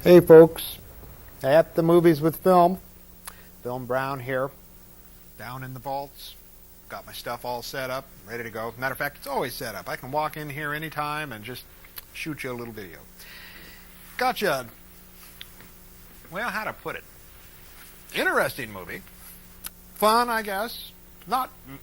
Hey folks, at the movies with Philm. Philm Brown here, down in the vaults. Got my stuff all set up, ready to go. Matter of fact, it's always set up. I can walk in here anytime and just shoot you a little video. Gotcha. Well, how to put it? Interesting movie. Fun, I guess.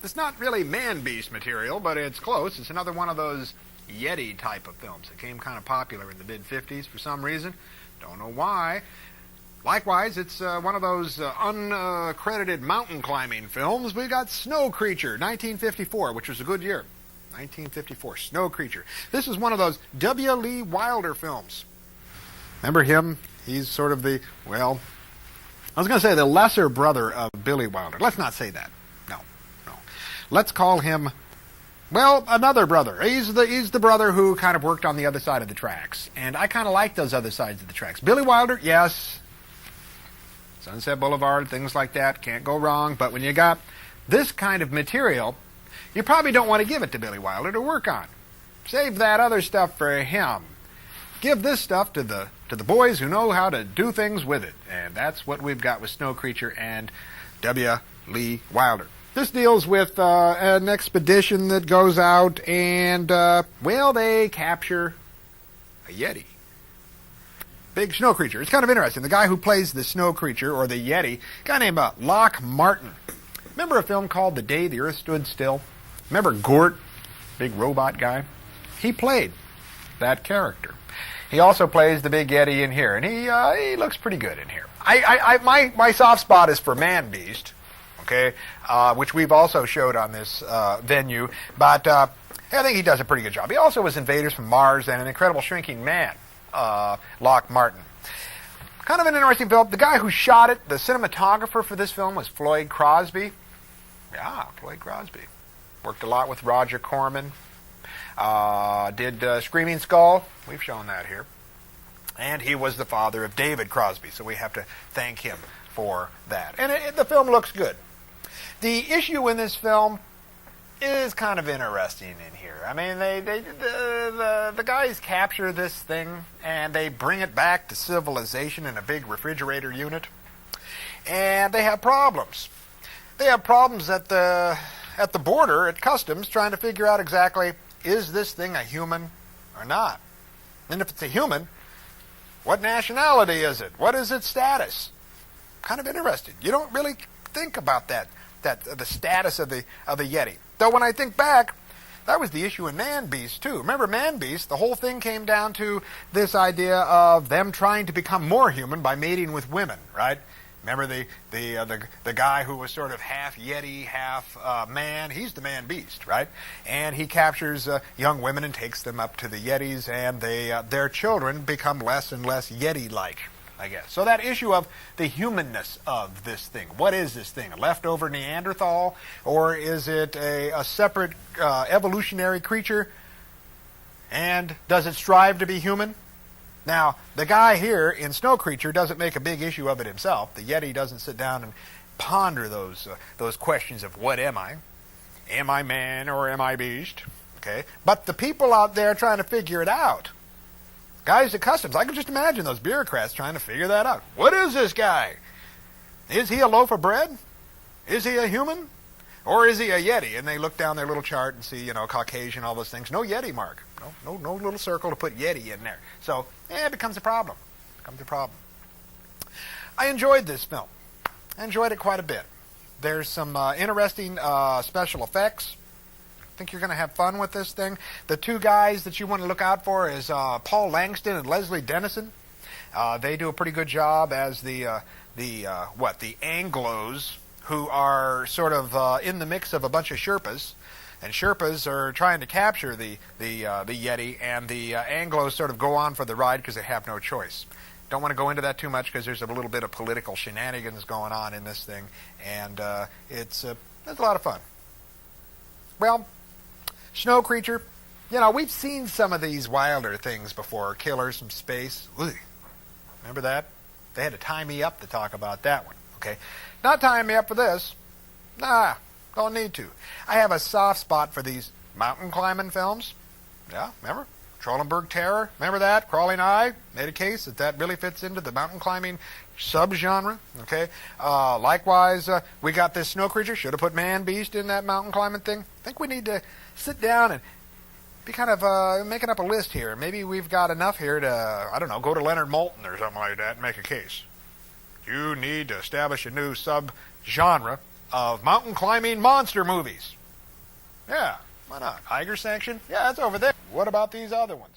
It's not really man-beast material, but it's close. It's another one of those Yeti type of films that became kind of popular in the mid-50s for some reason. Don't know why. Likewise, it's one of those uncredited mountain climbing films. We got Snow Creature, 1954, which was a good year. 1954, Snow Creature. This is one of those W. Lee Wilder films. Remember him? He's sort of the, well, I was going to say the lesser brother of Billy Wilder. Let's not say that. No. Let's call him, well, another brother. He's the brother who kind of worked on the other side of the tracks. And I kind of like those other sides of the tracks. Billy Wilder, yes. Sunset Boulevard, things like that, can't go wrong. But when you got this kind of material, you probably don't want to give it to Billy Wilder to work on. Save that other stuff for him. Give this stuff to the boys who know how to do things with it. And that's what we've got with Snow Creature and W. Lee Wilder. This deals with an expedition that goes out and, well, they capture a Yeti. Big snow creature. It's kind of interesting. The guy who plays the snow creature, or the Yeti, a guy named Lock Martin. Remember a film called The Day the Earth Stood Still? Remember Gort, big robot guy? He played that character. He also plays the big Yeti in here, and he looks pretty good in here. My soft spot is for Man-Beast. Okay, which we've also showed on this venue, but I think he does a pretty good job. He also was Invaders from Mars and An Incredible Shrinking Man, Lock Martin. Kind of an interesting film. The guy who shot it, the cinematographer for this film, was Floyd Crosby. Yeah, Floyd Crosby. Worked a lot with Roger Corman. Did Screaming Skull. We've shown that here. And he was the father of David Crosby, so we have to thank him for that. And the film looks good. The issue in this film is kind of interesting in here. I mean, the guys capture this thing and they bring it back to civilization in a big refrigerator unit, and they have problems. They have problems at the border at customs trying to figure out exactly, is this thing a human or not? And if it's a human, what nationality is it? What is its status? Kind of interesting. You don't really think about that the status of the Yeti. Though when I think back, that was the issue in Man-Beast too. Remember Man-Beast? The whole thing came down to this idea of them trying to become more human by mating with women, right? Remember the guy who was sort of half Yeti, half man? He's the Man-Beast, right? And he captures young women and takes them up to the Yetis, and their children become less and less Yeti-like, I guess. So that issue of the humanness of this thing. What is this thing? A leftover Neanderthal? Or is it a separate evolutionary creature? And does it strive to be human? Now, the guy here in Snow Creature doesn't make a big issue of it himself. The Yeti doesn't sit down and ponder those questions of what am I? Am I man or am I beast? Okay. But the people out there trying to figure it out, guys at customs, I can just imagine those bureaucrats trying to figure that out. What is this guy? Is he a loaf of bread? Is he a human? Or is he a Yeti? And they look down their little chart and see, Caucasian, all those things. No Yeti mark. No little circle to put Yeti in there. So, it becomes a problem. I enjoyed this film. I enjoyed it quite a bit. There's some interesting special effects. I think you're going to have fun with this thing. The two guys that you want to look out for is Paul Langston and Leslie Dennison. They do a pretty good job as the Anglos, who are sort of in the mix of a bunch of Sherpas. And Sherpas are trying to capture the Yeti, and the Anglos sort of go on for the ride because they have no choice. Don't want to go into that too much because there's a little bit of political shenanigans going on in this thing, and it's a lot of fun. Well, Snow Creature, we've seen some of these Wilder things before. Killers from Space. Ugh. Remember that? They had to tie me up to talk about that one. Okay, not tying me up for this. Nah, don't need to. I have a soft spot for these mountain climbing films. Yeah, remember? Trollenberg Terror, remember that? Crawling Eye, made a case that that really fits into the mountain climbing subgenre. Okay. Likewise, we got this snow creature. Should have put Man Beast in that mountain climbing thing. I think we need to sit down and be kind of making up a list here. Maybe we've got enough here to, I don't know, go to Leonard Maltin or something like that and make a case. You need to establish a new subgenre of mountain climbing monster movies. Yeah, why not? Tiger Sanction? Yeah, that's over there. What about these other ones?